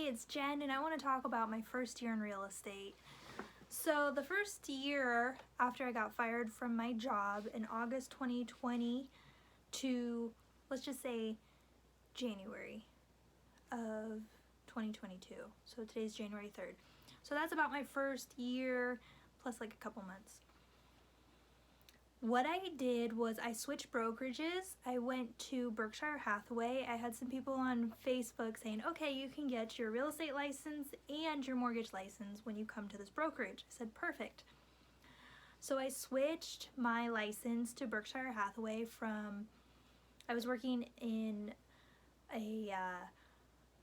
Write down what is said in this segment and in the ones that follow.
it's Jen, and I want to talk about my first year in real estate. So the first year after I got fired from my job in August 2020 to, let's just say, January of 2022. So today's January 3rd. So that's about my first year plus like a couple months. What I did was I switched brokerages. I went to Berkshire Hathaway. I had some people on Facebook saying, okay, you can get your real estate license and your mortgage license when you come to this brokerage. I said, perfect. So I switched my license to Berkshire Hathaway from, I was working in a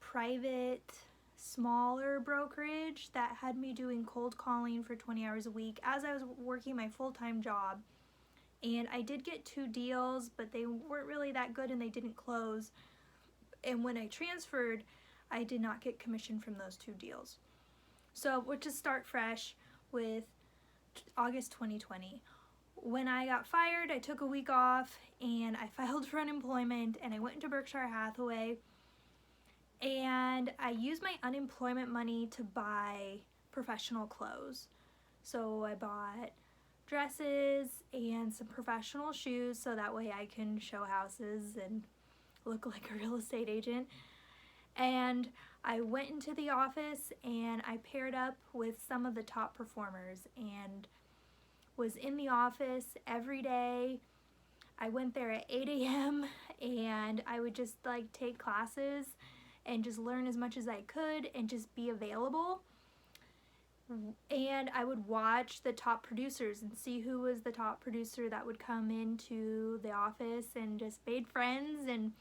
private, smaller brokerage that had me doing cold calling for 20 hours a week as I was working my full-time job. And I did get 2 deals, but they weren't really that good and they didn't close. And when I transferred, I did not get commission from those 2 deals. So we'll just start fresh with August 2020. When I got fired, I took a week off and I filed for unemployment and I went into Berkshire Hathaway and I used my unemployment money to buy professional clothes. So I bought dresses and some professional shoes so that way I can show houses and look like a real estate agent. And I went into the office and I paired up with some of the top performers and was in the office every day. I went there at 8 a.m. and I would just like take classes and just learn as much as I could and just be available. And I would watch the top producers and see who was the top producer that would come into the office and just made friends. And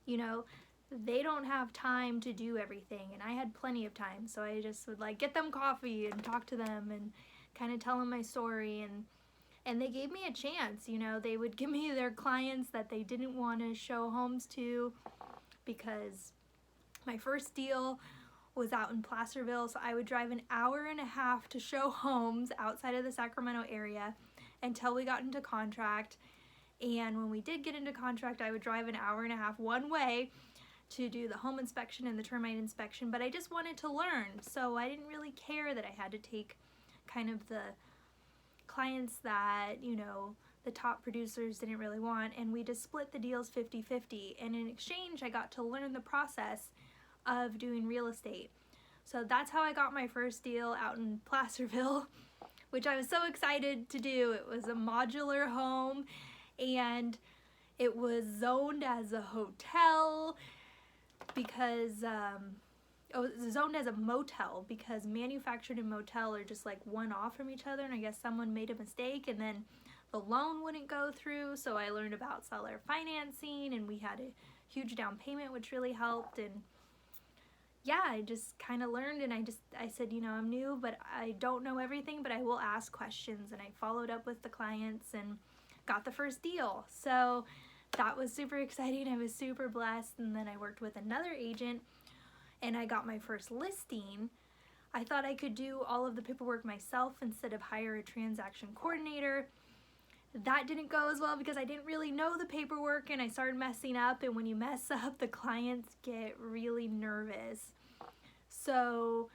you know, they don't have time to do everything and I had plenty of time, so I just would like get them coffee and talk to them and kind of tell them my story, and they gave me a chance. You know, they would give me their clients that they didn't want to show homes to because my first deal was out in Placerville, so I would drive an hour and a half to show homes outside of the Sacramento area until we got into contract. And when we did get into contract, I would drive an hour and a half one way to do the home inspection and the termite inspection, but I just wanted to learn, so I didn't really care that I had to take kind of the clients that, you know, the top producers didn't really want, and we just split the deals 50-50, and in exchange I got to learn the process of doing real estate. So that's how I got my first deal out in Placerville, which I was so excited to do. It was a modular home and it was zoned as a hotel because it was zoned as a motel because manufactured and motel are just like one off from each other, and I guess someone made a mistake and then the loan wouldn't go through. So I learned about seller financing and we had a huge down payment, which really helped. And yeah, I just kind of learned, and I said, you know, I'm new, but I don't know everything, but I will ask questions. And I followed up with the clients and got the first deal. So that was super exciting. I was super blessed. And then I worked with another agent and I got my first listing. I thought I could do all of the paperwork myself instead of hire a transaction coordinator. That didn't go as well because I didn't really know the paperwork and I started messing up, and when you mess up, the clients get really nervous. So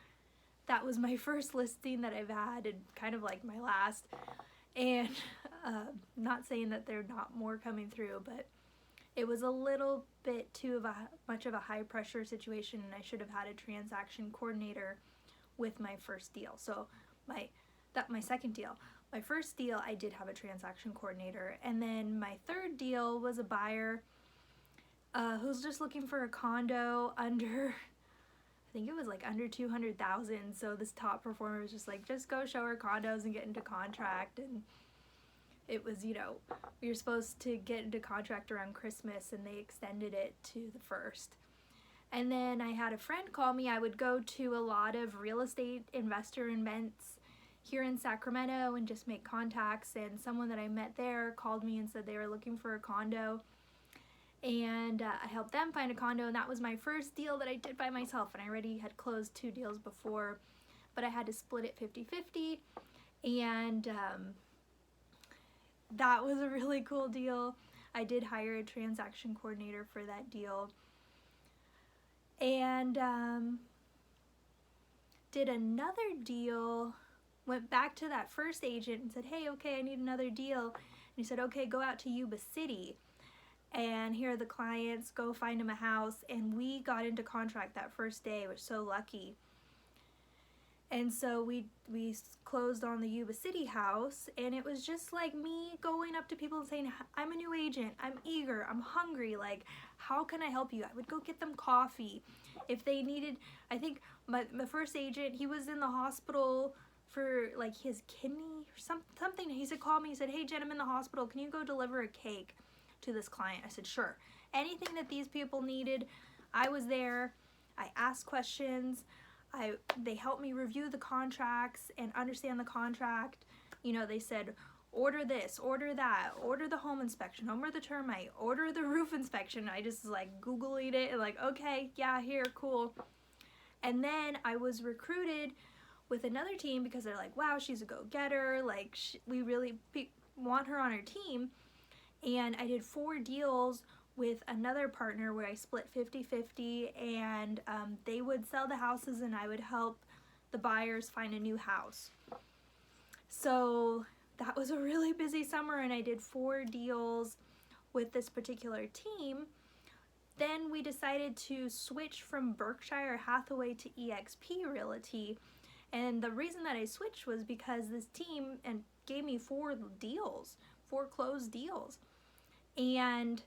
that was my first listing that I've had and kind of like my last. And not saying that they're not more coming through, but it was a little bit too much of a high pressure situation, and I should have had a transaction coordinator with my first deal. So my second deal. My first deal, I did have a transaction coordinator, and then my third deal was a buyer who's just looking for a condo under, I think it was like under 200,000. So this top performer was just like, just go show her condos and get into contract. And it was, you know, we were supposed to get into contract around Christmas, and they extended it to the 1st. And then I had a friend call me. I would go to a lot of real estate investor events here in Sacramento and just make contacts, and someone that I met there called me and said they were looking for a condo, and I helped them find a condo, and that was my first deal that I did by myself, and I already had closed 2 deals before, but I had to split it 50-50, and that was a really cool deal. I did hire a transaction coordinator for that deal, and did another deal, went back to that first agent and said, hey, okay, I need another deal. And he said, okay, go out to Yuba City and here are the clients, go find them a house. And we got into contract that first day. We're so lucky. And so we closed on the Yuba City house, and it was just like me going up to people and saying, I'm a new agent, I'm eager, I'm hungry, like, how can I help you? I would go get them coffee. If they needed, I think my first agent, he was in the hospital for like his kidney or something. He said, call me, he said, hey Jen, I'm in the hospital, can you go deliver a cake to this client? I said, sure. Anything that these people needed, I was there. I asked questions. They helped me review the contracts and understand the contract. You know, they said, order this, order that, order the home inspection, order the termite, order the roof inspection. I just was like Googling it and like, okay, yeah, here, cool. And then I was recruited with another team because they're like, wow, she's a go-getter. Like, we really want her on our team. And I did 4 deals with another partner where I split 50-50, and they would sell the houses and I would help the buyers find a new house. So that was a really busy summer, and I did 4 deals with this particular team. Then we decided to switch from Berkshire Hathaway to eXp Realty, and the reason that I switched was because this team gave me 4 deals, 4 closed deals, and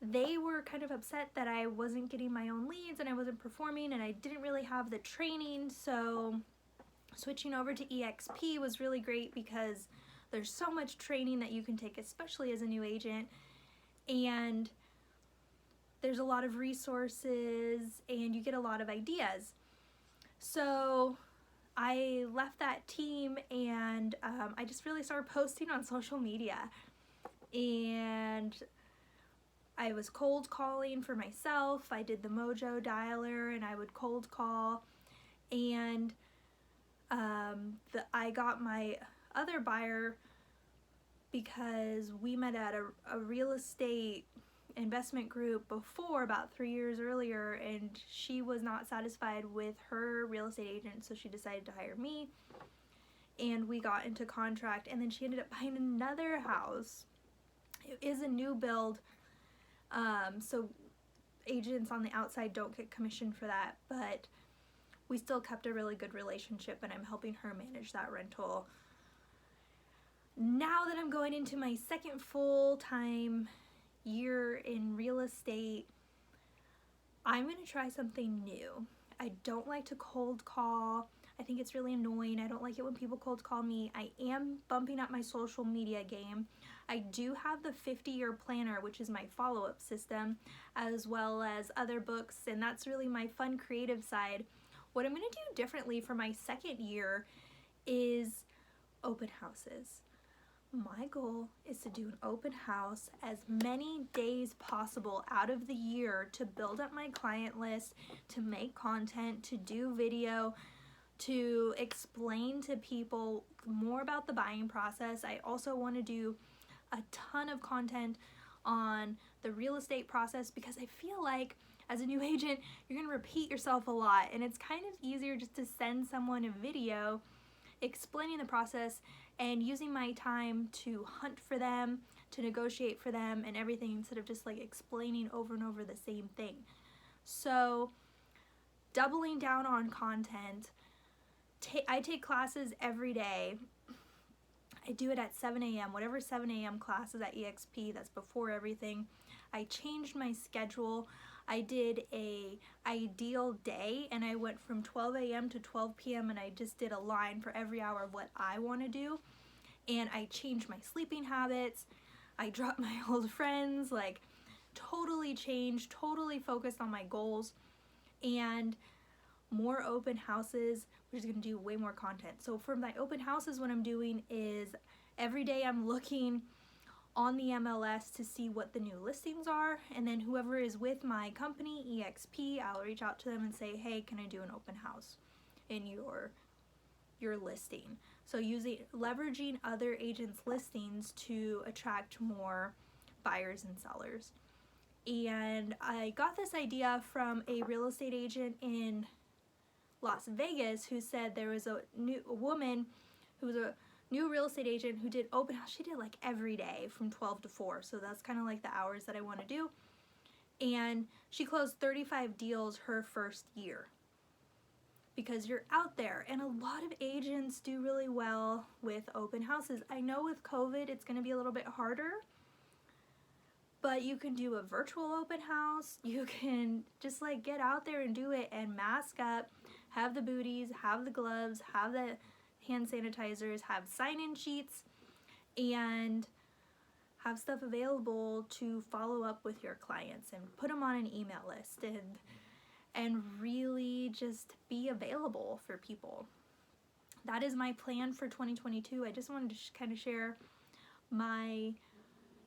they were kind of upset that I wasn't getting my own leads and I wasn't performing and I didn't really have the training. So switching over to eXp was really great because there's so much training that you can take, especially as a new agent, and there's a lot of resources and you get a lot of ideas. So I left that team, and I just really started posting on social media, and I was cold calling for myself. I did the Mojo dialer and I would cold call, and I got my other buyer because we met at a real estate investment group before, about 3 years earlier, and she was not satisfied with her real estate agent, so she decided to hire me, and we got into contract, and then she ended up buying another house. It is a new build. So agents on the outside don't get commission for that, but we still kept a really good relationship, and I'm helping her manage that rental. Now that I'm going into my second full-time year in real estate, I'm going to try something new. I don't like to cold call. I think it's really annoying. I don't like it when people cold call me. I am bumping up my social media game. I do have the 50-year planner, which is my follow-up system, as well as other books, and that's really my fun creative side. What I'm going to do differently for my second year is open houses. My goal is to do an open house as many days possible out of the year to build up my client list, to make content, to do video, to explain to people more about the buying process. I also want to do a ton of content on the real estate process because I feel like as a new agent, you're going to repeat yourself a lot, and it's kind of easier just to send someone a video explaining the process and using my time to hunt for them, to negotiate for them and everything, instead of just like explaining over and over the same thing. So doubling down on content. I take classes every day. I do it at 7 a.m. Whatever 7 a.m. class is at eXp, that's before everything. I changed my schedule. I did a ideal day, and I went from 12 a.m. to 12 p.m. and I just did a line for every hour of what I want to do. And I changed my sleeping habits. I dropped my old friends, like totally changed, totally focused on my goals, and more open houses. We're just gonna do way more content. So for my open houses, what I'm doing is every day I'm looking on the MLS to see what the new listings are, and then whoever is with my company, eXp, I'll reach out to them and say, hey, can I do an open house in your listing? So leveraging other agents' listings to attract more buyers and sellers. And I got this idea from a real estate agent in Las Vegas who said there was a woman who was a new real estate agent who did open house. She did like every day from 12 to 4. So that's kind of like the hours that I want to do. And she closed 35 deals her first year. Because you're out there, and a lot of agents do really well with open houses. I know with COVID it's going to be a little bit harder, but you can do a virtual open house. You can just like get out there and do it and mask up, have the booties, have the gloves, have the hand sanitizers, have sign-in sheets, and have stuff available to follow up with your clients and put them on an email list and really just be available for people. That is my plan for 2022. I just wanted to kind of share my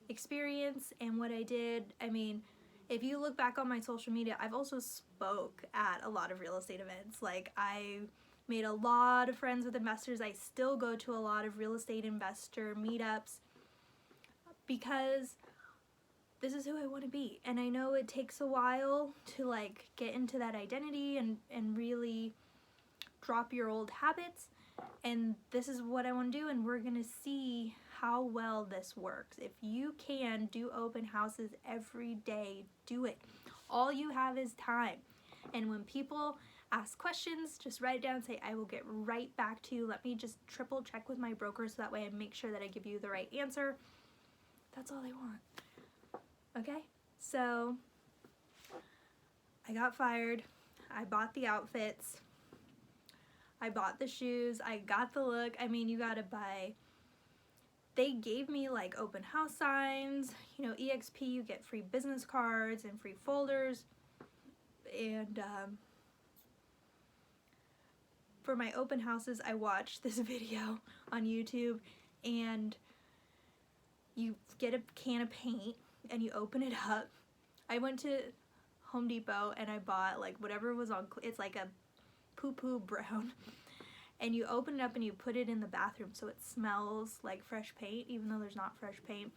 experience and what I did. I mean, if you look back on my social media, I've also spoke at a lot of real estate events. Like, I made a lot of friends with investors. I still go to a lot of real estate investor meetups because this is who I want to be. And I know it takes a while to like get into that identity and really drop your old habits. And this is what I want to do, and we're going to see how well this works. If you can do open houses every day, do it. All you have is time. And when people ask questions, just write it down and say, I will get right back to you. Let me just triple check with my broker so that way I make sure that I give you the right answer. That's all I want. Okay, so I got fired. I bought the outfits. I bought the shoes. I got the look. I mean, you gotta buy. They gave me like open house signs. You know, EXP, you get free business cards and free folders. And for my open houses, I watched this video on YouTube, and you get a can of paint and you open it up. I went to Home Depot and I bought like whatever was on, it's like a poo-poo brown, and you open it up and you put it in the bathroom so it smells like fresh paint even though there's not fresh paint.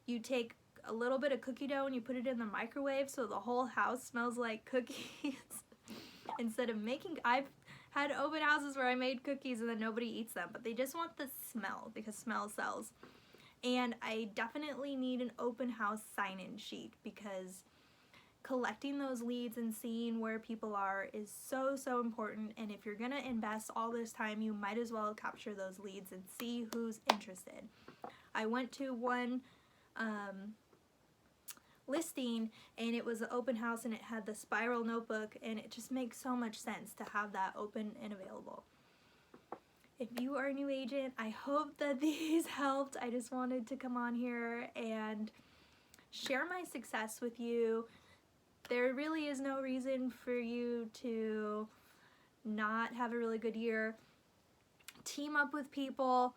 You take a little bit of cookie dough and you put it in the microwave so the whole house smells like cookies. Instead of making, I've had open houses where I made cookies and then nobody eats them, but they just want the smell because smell sells. And I definitely need an open house sign-in sheet because collecting those leads and seeing where people are is so important. And if you're gonna invest all this time, you might as well capture those leads and see who's interested. I went to one listing and it was an open house and it had the spiral notebook, and it just makes so much sense to have that open and available. If you are a new agent, I hope that these helped. I just wanted to come on here and share my success with you. There really is no reason for you to not have a really good year. Team up with people,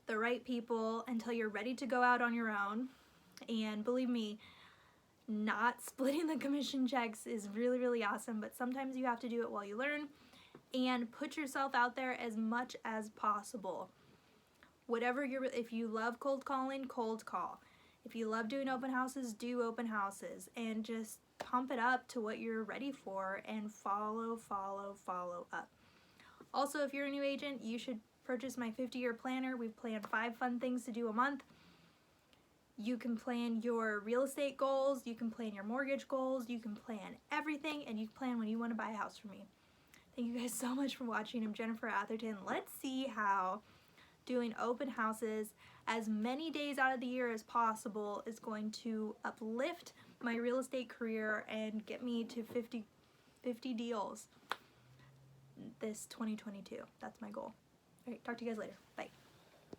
the right people, until you're ready to go out on your own. And believe me, not splitting the commission checks is really awesome, but sometimes you have to do it while you learn. And put yourself out there as much as possible. Whatever if you love cold calling, cold call. If you love doing open houses, do open houses, and just pump it up to what you're ready for and follow up. Also, if you're a new agent, you should purchase my 50-year planner. We've planned 5 fun things to do a month. You can plan your real estate goals, you can plan your mortgage goals, you can plan everything, and you can plan when you want to buy a house from me. Thank you guys so much for watching. I'm Jennifer Atherton. Let's see how doing open houses as many days out of the year as possible is going to uplift my real estate career and get me to 50 deals this 2022. That's my goal. All right, talk to you guys later. Bye.